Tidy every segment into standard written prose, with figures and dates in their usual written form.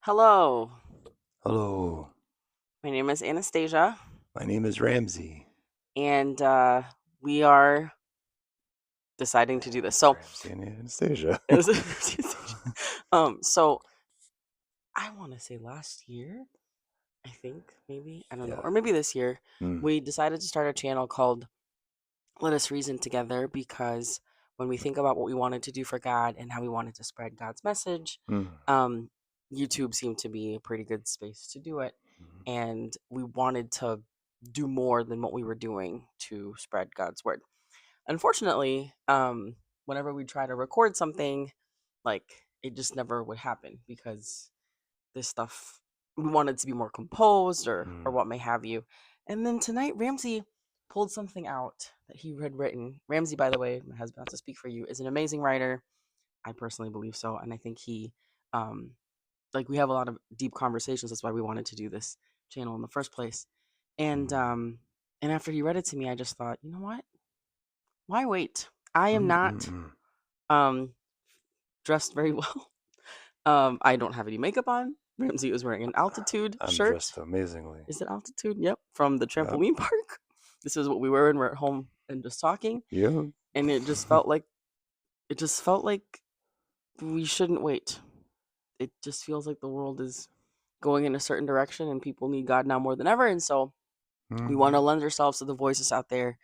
Hello, Hello, my name is Anastasia, my name is Ramsey. and we are deciding to do this. So, Ramsey and Anastasia. so I want to say last year, I think maybe I don't know, Yeah. or maybe this year, Mm, we decided to start a channel called Let Us Reason Together because when we think about what we wanted to do for God and how we wanted to spread God's message, mm, um, YouTube seemed to be a pretty good space to do it. mm, And we wanted to do more than what we were doing to spread God's word. Unfortunately, whenever we try to record something, like it just never would happen because this stuff we wanted to be more composed or mm. what may have you. And then tonight Ramsey pulled something out that he had written. Ramsey, by the way, my husband has to speak for you, is an amazing writer. I personally believe so, and I think he um like we have a lot of deep conversations. That's why we wanted to do this channel in the first place. And Mm, um and after he read it to me, I just thought, you know what? Why wait? I am mm, not mm. um dressed very well. I don't have any makeup on. Ramsey was wearing an altitude I'm shirt. dressed amazingly. Is it altitude? Yep, from the Yep. trampoline park. This is what we were when we're at home and just talking. You? And it just felt like we shouldn't wait. It just feels like the world is going in a certain direction and people need God now more than ever. And so we want to Mhm. lend ourselves to the voices out there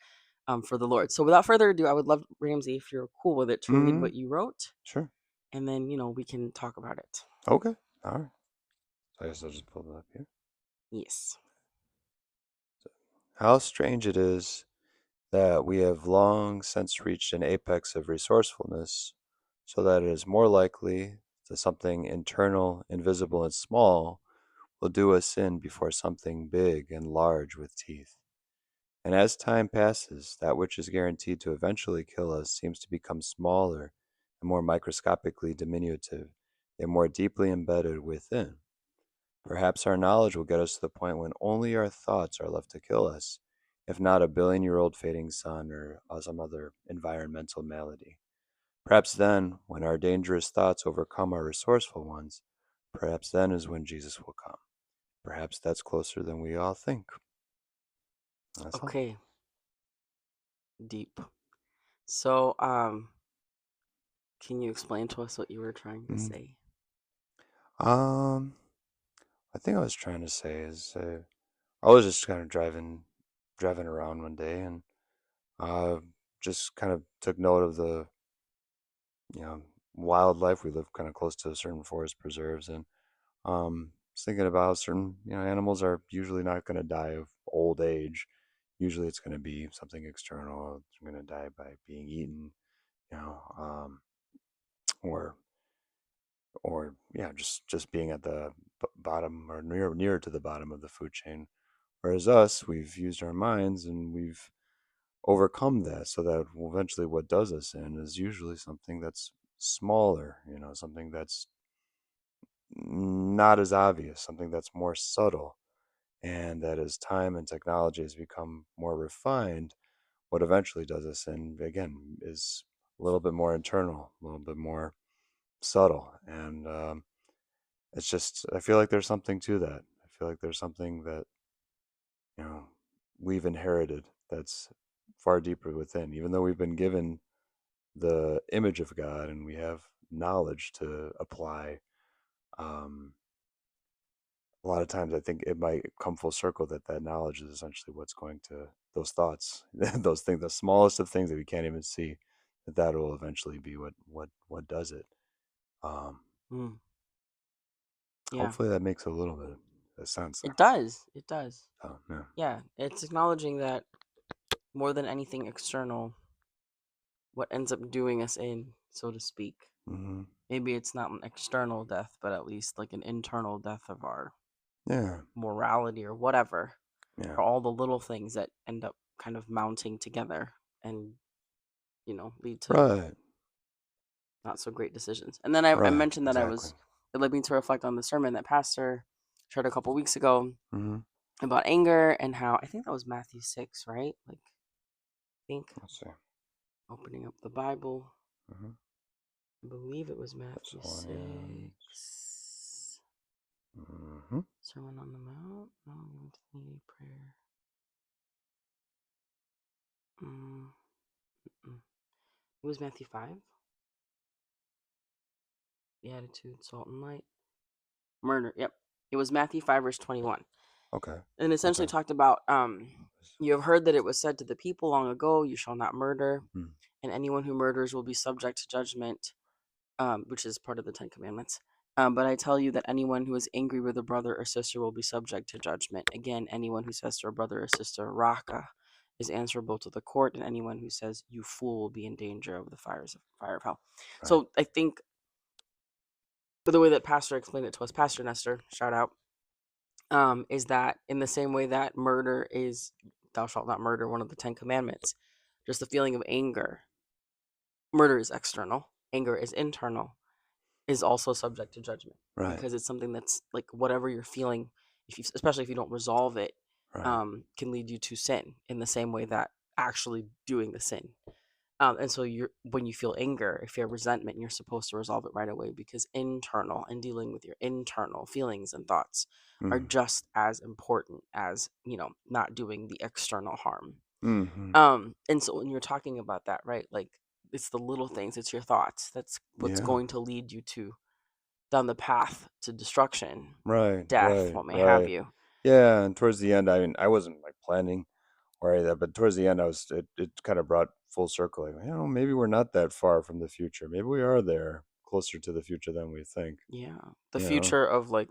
for the Lord. So without further ado, I would love, Ramsey, if you're cool with it, to read Mhm. what you wrote, Sure. and then we can talk about it. Okay. All right. So I guess I'll just pull it up here. Yes. How strange it is that we have long since reached an apex of resourcefulness, so that it is more likely that something internal, invisible, and small will do us in before something big and large with teeth. And as time passes, that which is guaranteed to eventually kill us seems to become smaller and more microscopically diminutive, yet more deeply embedded within. Perhaps our knowledge will get us to the point when only our thoughts are left to kill us, if not a billion-year-old fading sun or some other environmental malady. Perhaps then, when our dangerous thoughts overcome our resourceful ones, perhaps then is when Jesus will come. Perhaps that's closer than we all think. That's all. Okay. Deep. So, can you explain to us what you were trying to Mm. say? Um, I think I was trying to say is I was just kind of driving around one day and uh, just kind of took note of the you know wildlife. We live kind of close to certain forest preserves, and was thinking about how certain animals are usually not going to die of old age. Usually, it's going to be something external. It's going to die by being eaten, you know, or yeah, just being at the bottom or near to the bottom of the food chain. Whereas us, we've used our minds and we've overcome that, so that eventually what does us in is usually something that's smaller, something that's not as obvious, something that's more subtle. And that as time and technology has become more refined, what eventually does us in, again, is a little bit more internal, a little bit more subtle. And it's just, I feel like there's something to that. I feel like there's something that, you know, we've inherited that's far deeper within, even though we've been given the image of God and we have knowledge to apply. Um, a lot of times, I think it might come full circle that that knowledge is essentially what's going to those thoughts, those things, the smallest of things that we can't even see, that will eventually be what does it. Um, Mm, yeah, Hopefully, that makes a little bit of sense it there. does. It does. Oh, yeah. Yeah, it's acknowledging that more than anything external, what ends up doing us in, so to speak. Hmm. Maybe it's not an external death, but at least like an internal death of our Yeah. morality or whatever, Yeah. or all the little things that end up kind of mounting together and, lead to Right. not so great decisions. And then I Right. mentioned that Exactly. it led me to reflect on the sermon that Pastor shared a couple weeks ago Hmm. about anger and how I think that was Matthew 6, right? Like, I think Let's see. opening up the Bible, Hmm. I believe it was Matthew Thessalonians. 6. Mm-hmm. Sermon on the Mount. No, needy prayer. Mm, mm. It was Matthew 5. Beatitude, salt and light. Murder. Yep. It was Matthew 5, verse 21. Okay. And essentially Okay. talked about you have heard that it was said to the people long ago, you shall not murder, Mm. and anyone who murders will be subject to judgment, which is part of the Ten Commandments. But I tell you that anyone who is angry with a brother or sister will be subject to judgment. Again, anyone who says to a brother or sister, Raka, is answerable to the court, and anyone who says, you fool, will be in danger of the fire of hell. Right. So I think the way that Pastor explained it to us, Pastor Nestor, shout out, is that in the same way that murder is, thou shalt not murder, one of the Ten Commandments, just the feeling of anger. Murder is external, anger is internal, is also subject to judgment Right. because it's something that's like whatever you're feeling, if you, especially if you don't resolve it, Right. can lead you to sin in the same way that actually doing the sin. And so you're when you feel anger, if you have resentment, you're supposed to resolve it right away because internal and dealing with your internal feelings and thoughts are Mm. just as important as not doing the external harm. Mm-hmm. And so when you're talking about that, right, like it's the little things, it's your thoughts. That's what's Yeah. going to lead you to down the path to destruction, Right. death, Right. what may have Right. you. Yeah. And towards the end, I mean, I wasn't like planning or any of that, but towards the end, it kind of brought full circle. Like, maybe we're not that far from the future. Maybe we are there, closer to the future than we think. Yeah. The You know, future of like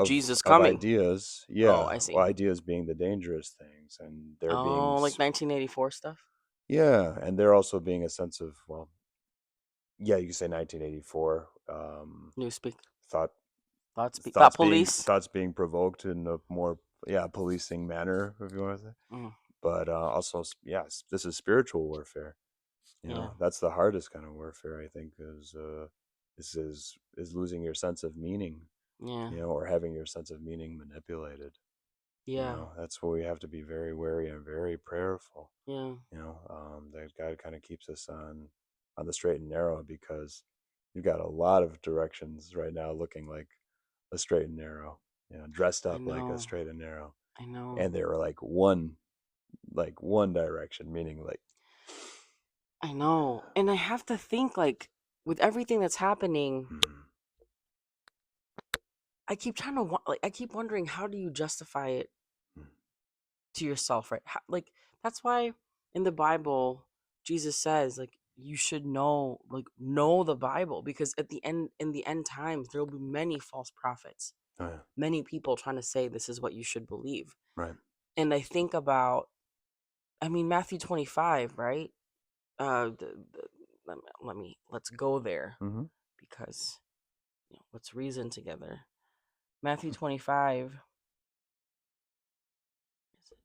Jesus of coming. ideas. Oh, Yeah, I well, see. ideas being the dangerous things, and there being Oh, like 1984 stuff. yeah, and there also being a sense of, well, yeah, you could say 1984. Newspeak. Thought Thought police. thoughts being provoked in a more, yeah, policing manner, if you want to say. Mm, But also, yes, this is spiritual warfare. yeah. That's the hardest kind of warfare, I think, is is losing your sense of meaning, Yeah. or having your sense of meaning manipulated. Yeah. That's where we have to be very wary and very prayerful. Yeah. That God kind of keeps us on the straight and narrow, because you've got a lot of directions right now looking like a straight and narrow, dressed I up like a know. straight and narrow, I know. and they were like one direction, meaning like, I know. And I have to think like with everything that's happening, mm, I keep trying to like I keep wondering how do you justify it mm, to yourself, right? Like that's why in the Bible Jesus says like you should know the Bible because at the end in the end times there will be many false prophets, oh yeah, many people trying to say this is what you should believe. right, And I think about Matthew 25, right? Let's go there mm-hmm. because let's reason together. Matthew 25, is it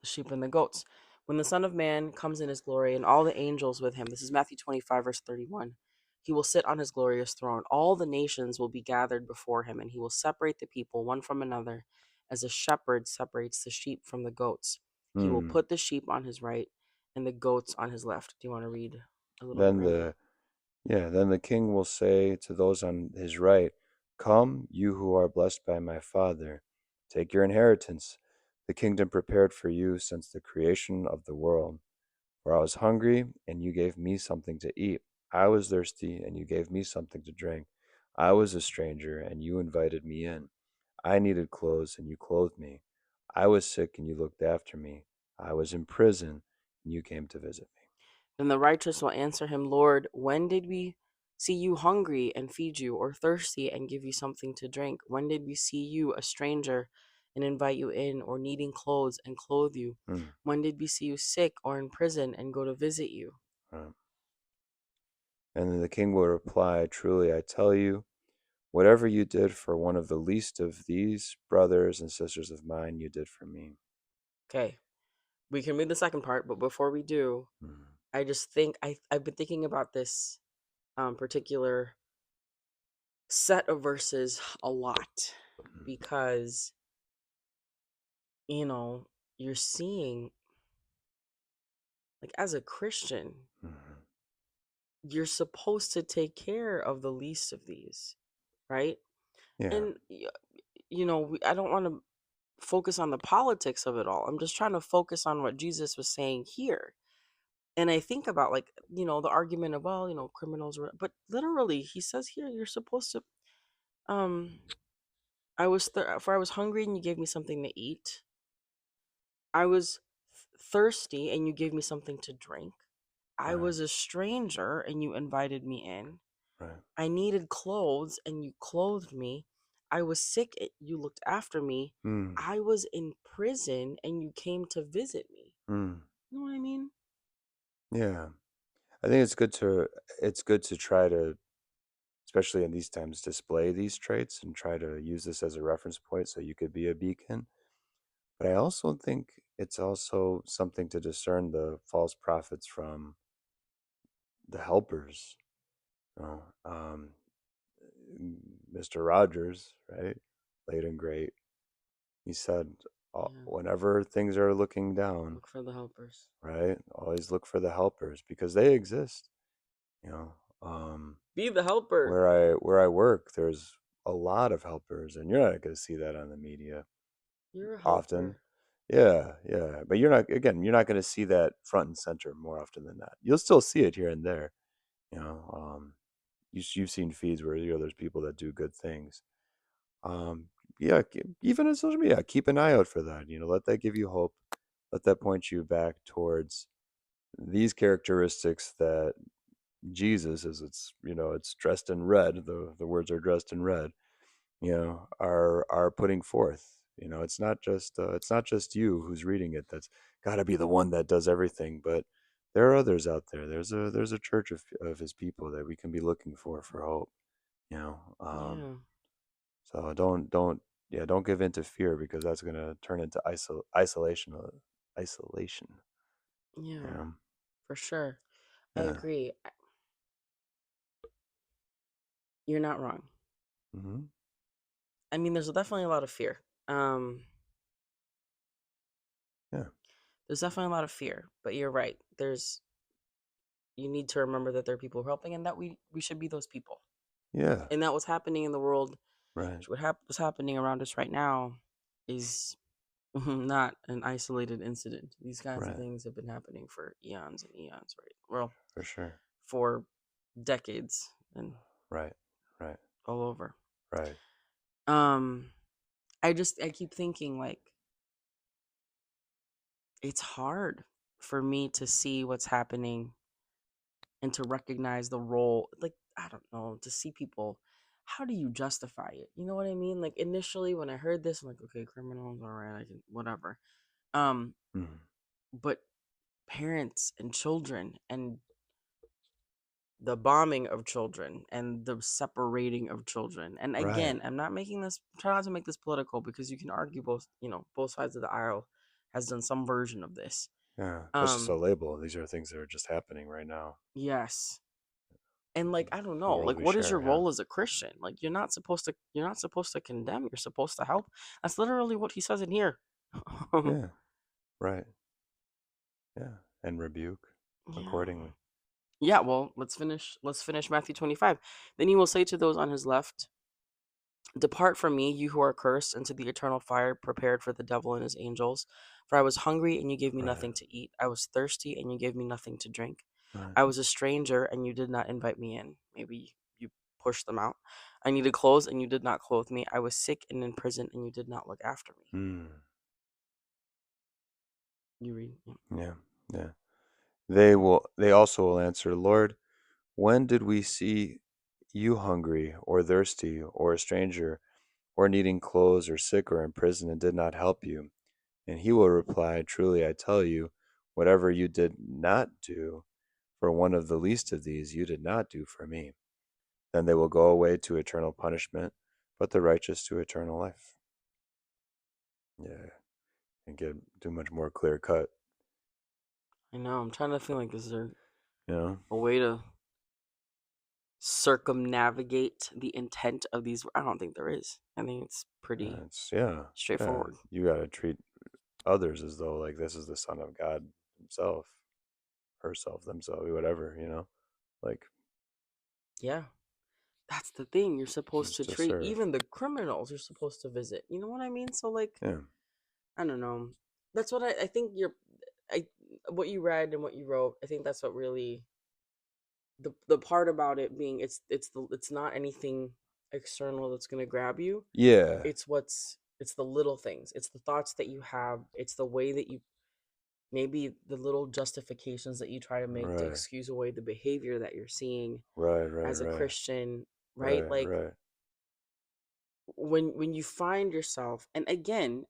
the sheep and the goats? When the Son of Man comes in his glory and all the angels with him, this is Matthew 25, verse 31. He will sit on his glorious throne. All the nations will be gathered before him, and he will separate the people one from another, as a shepherd separates the sheep from the goats. He will mm. put the sheep on his right and the goats on his left. Do you want to read a little bit, then Ramsey? the then the king will say to those on his right, "Come, you who are blessed by my Father, take your inheritance, the kingdom prepared for you since the creation of the world. For I was hungry, and you gave me something to eat. I was thirsty, and you gave me something to drink. I was a stranger, and you invited me in. I needed clothes, and you clothed me. I was sick, and you looked after me. I was in prison, and you came to visit me." Then the righteous will answer him, Lord, when did we see you hungry and feed you, or thirsty and give you something to drink? When did we see you a stranger and invite you in, or needing clothes and clothe you? Hmm. When did we see you sick or in prison and go to visit you? Right. And then the king will reply, "Truly, I tell you, whatever you did for one of the least of these brothers and sisters of mine, you did for me." Okay, we can read the second part, but before we do, Mm, I just think I've been thinking about this particular set of verses a lot mm, because you know you're seeing like as a Christian mm, you're supposed to take care of the least of these, right? Yeah. And I don't want to focus on the politics of it all. I'm just trying to focus on what Jesus was saying here. And I think about, like, the argument of, well, criminals were, but literally he says here you're supposed to, um for I was hungry and you gave me something to eat. I was thirsty and you gave me something to drink. I Right. was a stranger and you invited me in. Right. I needed clothes and you clothed me. I was sick and you looked after me. Mm. I was in prison and you came to visit me. Mm. You know what I mean? Yeah. I think it's good to try to, especially in these times, display these traits and try to use this as a reference point so you could be a beacon. But I also think it's also something to discern the false prophets from the helpers. You know, Mr. Rogers, right? Late and great. He said, Yeah. whenever things are looking down, Look for the helpers. right? Always look for the helpers because they exist. You know, Be the helper. where I work, there's a lot of helpers, and you're not going to see that on the media You're a often. helper. Yeah, yeah, but you're not going to see that front and center more often than not. You'll still see it here and there. You know, you've seen feeds where there's people that do good things. Um, yeah, even on social media, keep an eye out for that. Let that give you hope. Let that point you back towards these characteristics that Jesus, as it's dressed in red. The words are dressed in red. Are putting forth. It's not just you who's reading it. That's got to be the one that does everything. But there are others out there. There's a church of his people that we can be looking for hope. You know. Yeah. So don't give in to fear because that's gonna turn into isolation. Isolation. Yeah. Yeah. For sure. I Yeah. agree. You're not wrong. Hmm. I mean, there's definitely a lot of fear. Um, Yeah. there's definitely a lot of fear, but you're right. You need to remember that there are people helping, and that we should be those people. Yeah. And that what's happening in the world, Right. what's happening around us right now, is not an isolated incident. These kinds of Right. things have been happening for eons and eons, right? Well, For sure. for decades and Right. Right. all over. Right. Um, I keep thinking, like, it's hard for me to see what's happening and to recognize the role. Like, I don't know, to see people. How do you justify it? You know what I mean? Like, initially when I heard this, I'm like, okay, criminals, all right, I can whatever. Um, Mm. but parents and children and the bombing of children and the separating of children. And Right. again, I'm not making this, try not to make this political, because you can argue both sides of the aisle has done some version of this. Yeah. That's just a Um, label. These are things that are just happening right now yes. And, like, I don't in the know, world like, we what is your share. Yeah. role as a Christian? Like, you're not supposed to condemn, you're supposed to help. That's literally what he says in here. um, Yeah. Right. Yeah. And rebuke yeah. accordingly. Yeah, well, let's finish Matthew 25. Then he will say to those on his left, "Depart from me, you who are cursed, into the eternal fire prepared for the devil and his angels. For I was hungry, and you gave me Right. nothing to eat. I was thirsty, and you gave me nothing to drink. Right. I was a stranger, and you did not invite me in." Maybe you pushed them out. "I needed clothes, and you did not clothe me. I was sick and in prison, and you did not look after me." Mm. You read. Yeah. Yeah. Yeah. They also will answer, Lord, when did we see you hungry or thirsty or a stranger or needing clothes or sick or in prison and did not help you? And he will reply, truly I tell you, whatever you did not do for one of the least of these, you did not do for me. Then they will go away to eternal punishment, but the righteous to eternal life. Yeah, and get too much more clear cut. I know. I'm trying to think, like, is there You know, a way to circumnavigate the intent of these? I don't think there is. I think it's pretty it's yeah. straightforward. You got to treat others as though like this is the Son of God Himself, herself, themselves, whatever. Like Yeah. that's the thing. You're supposed just to to treat serve. even the criminals. You're supposed to visit. You know what I mean? So like, Yeah. I don't know. That's what I think. I what you read and what you wrote. I think that's what really the part about it being it's not anything external that's gonna grab you. Yeah. It's the little things. It's the thoughts that you have. It's the way that you maybe the little justifications that you try to make to Right. excuse away the behavior that you're seeing Right. Right. as a Right. Christian, right? Right. Like Right. when you find yourself, and again,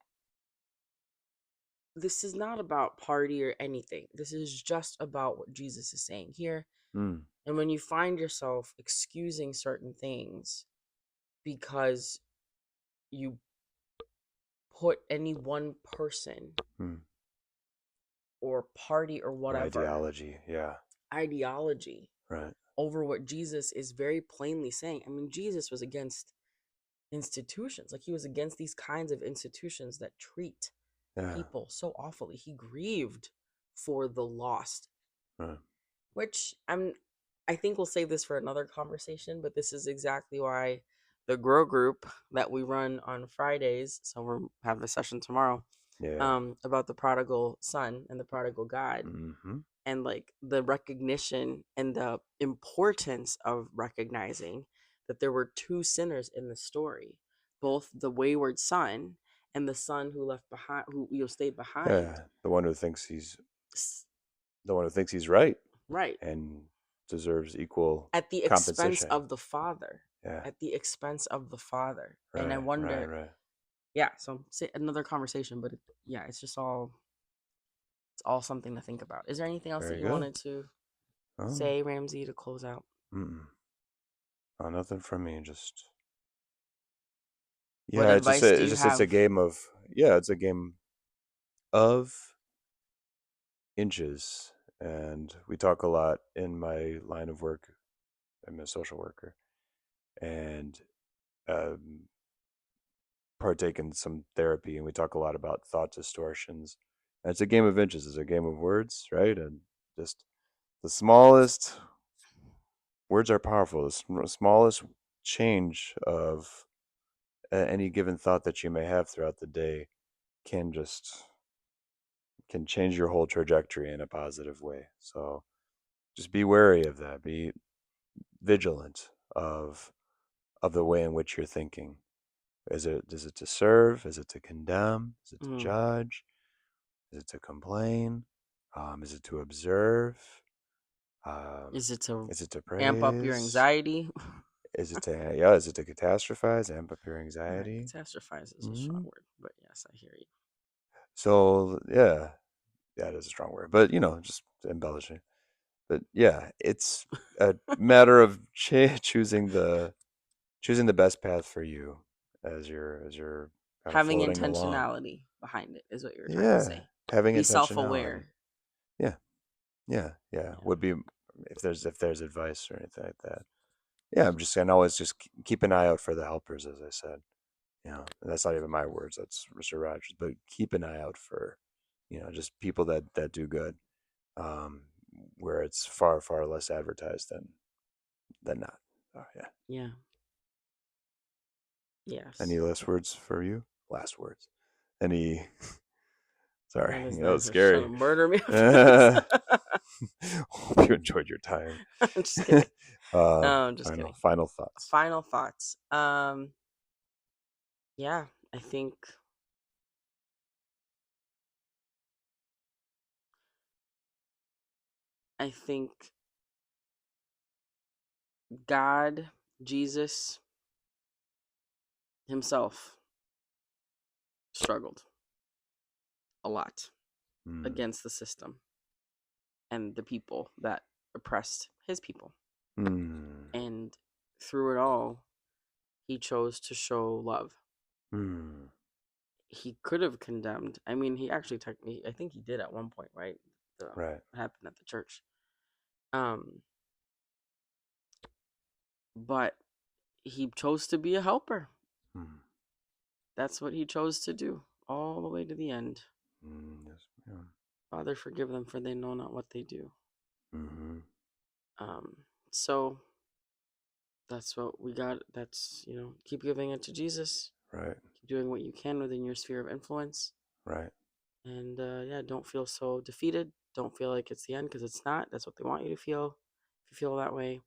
this is not about party or anything. This is just about what Jesus is saying here. Mm. And when you find yourself excusing certain things because you put any one person Mm. or party or Or whatever ideology. Yeah. ideology Right. over what Jesus is very plainly saying. I mean, Jesus was against institutions. Like he was against these kinds of institutions that treat Yeah. people so awfully. He grieved for the lost, Right. which I think we'll save this for another conversation, but this is exactly why the grow group that we run on Fridays, so we'll have a session tomorrow, Yeah. about the prodigal son and the prodigal God, Mm-hmm. and like the recognition and the importance of recognizing that there were two sinners in the story, both the wayward son and the son who left behind, who stayed behind. Yeah. The one who thinks he's right Right. and deserves equal At the expense compensation. of the father. Yeah. At the expense of the father. And I Right. Right. wonder, Right. yeah, so say another conversation, but yeah, it's all something to think about. Is there anything else that Very you good. wanted to Oh. say, Ramsey, to close out? Mm-mm. Oh, nothing from me. Just What yeah. advice do It's you just it's a have? game of yeah. It's a game of inches, and we talk a lot in my line of work. I'm a social worker, and um, partake in some therapy, and we talk a lot about thought distortions. And it's a game of inches. It's a game of words, right? And just the smallest words are powerful. The smallest change of any given thought that you may have throughout the day can just can change your whole trajectory in a positive way. So just be wary of that. Be vigilant of the way in which you're thinking. Is it to serve? Is it to condemn? Is it to Mm. judge? Is it to complain? Is it to observe? Is it to Is it to amp up your praise? anxiety? Is it to yeah? Is it to catastrophize, amp up your All right, anxiety? catastrophize is a strong Hmm. word, but yes, I hear you. So yeah, that is a strong word, but just embellishing. But yeah, it's a matter of choosing the best path for you as you're kind of Having floating along. intentionality behind it is what you were trying to Yeah, say. having Be intentionality. self-aware. Yeah, yeah, yeah. Yeah. Would be if there's advice or anything like that. Yeah, I'm just saying always just keep an eye out for the helpers, as I said. And that's not even my words. That's Mr. Rogers. But keep an eye out for, just people that do good, um, where it's far far less advertised than not. Oh yeah. Yeah. Yes. Any last words for you? Last words. Any? Sorry, What is that that? was Just trying scary. to murder me after this? Uh, hope you enjoyed your time. I'm just kidding. I'm just Final kidding. final thoughts. Final thoughts. Yeah, I think God, Jesus himself struggled a lot Mm. against the system and the people that oppressed his people. Mm. And through it all, he chose to show love. Mm. He could have condemned. I mean, he actually technically, I think he did at one point, right? The Right. happened at the church. Um, but he chose to be a helper. Mm. That's what he chose to do all the way to the end. Yes. Yeah. Father, forgive them, for they know not what they do. Mm-hmm. Um, so That's what we got. That's, keep giving it to Jesus. Right. Keep doing what you can within your sphere of influence. Right. And yeah, don't feel so defeated. Don't feel like it's the end, because it's not. That's what they want you to feel. If you feel that way,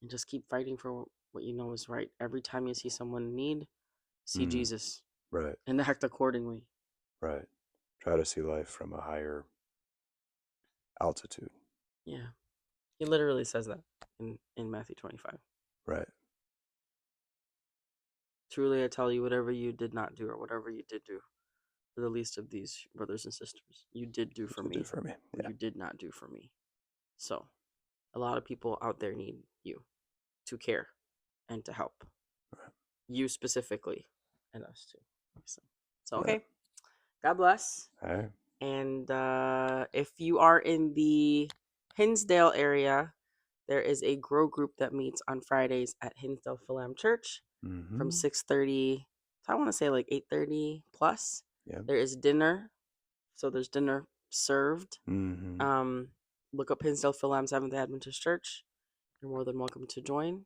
and just keep fighting for what you know is right. Every time you see someone in need, see Mm. Jesus Right. and act accordingly. Right. Try to see life from a higher altitude. Yeah. He literally says that in Matthew 25. Right. Truly, I tell you, whatever you did not do, or whatever you did do for the least of these brothers and sisters, you did do for To do me, for me. or Yeah. you did not do for me. So, a lot of people out there need you to care and to help. Right. You specifically, and us too. So Yeah. okay. God bless. All right. And if you are in the Hinsdale area, there is a grow group that meets on Fridays at Hinsdale FilAm Church from Mm-hmm. 6:30. So I want to say like 8:30 plus. Yeah. There is dinner, so there's dinner served. Mm-hmm. Um, Look up Hinsdale FilAm Seventh Adventist Church. You're more than welcome to join.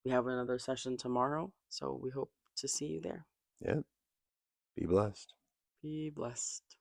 We have another session tomorrow, so we hope to see you there. Yeah. Be blessed. Be blessed.